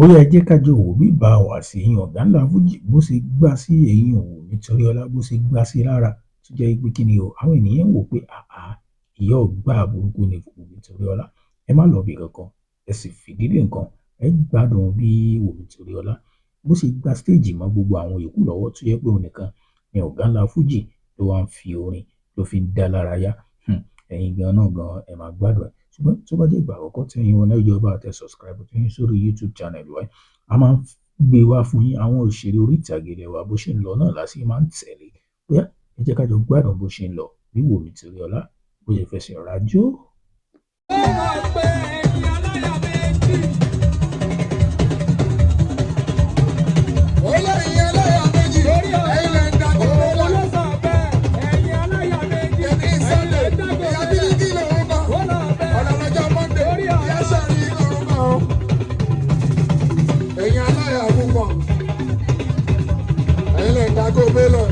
Ó yá ẹ jẹ́ ká jọ wò bí bá Wasiu ọ̀gá ńlá fújì bó ṣe gbá sí ẹ̀yìn Wunmi Toríọlá bó ṣe gbá sí lára tó jẹ́ pé kí ni o àwọn ènìyàn wò pé ìyá ọ̀gbá burúkú ni Wunmi Toríọlá. Ẹ má lọ bí kankan ẹ sì fìdílé nǹkan ẹ gbádùn bí Wunmi Toríọlá bó ṣe gbá stage mọ́ gbogbo àwọn yòókù lọ́wọ́ tó jẹ́ pé òun nìkan ni ọ̀gá ńlá fújì ló wá ń fi orin ló fi ń dá lára yá. Ẹ̀yin gan náà gan ẹ máa gbádùn ẹ̀. Ṣùgbọ́n tó bá jẹ́ ìgbà àkọ́kọ́ tí ẹ̀yin wọn náà yọ bá tẹ subscribe tí yín sórí YouTube channel wa, a máa ń gbé wá fún yín àwọn òṣèré orí ìtàgé wa bó ṣe ń lọ náà lásìkò máa ń tẹ̀lé. Bóyá ẹ jẹ́ ká jọ gbádùn bó ṣe ń lọ bí Wunmi Toríọlá bó ṣe fẹsẹ̀ rajó. Go Bella.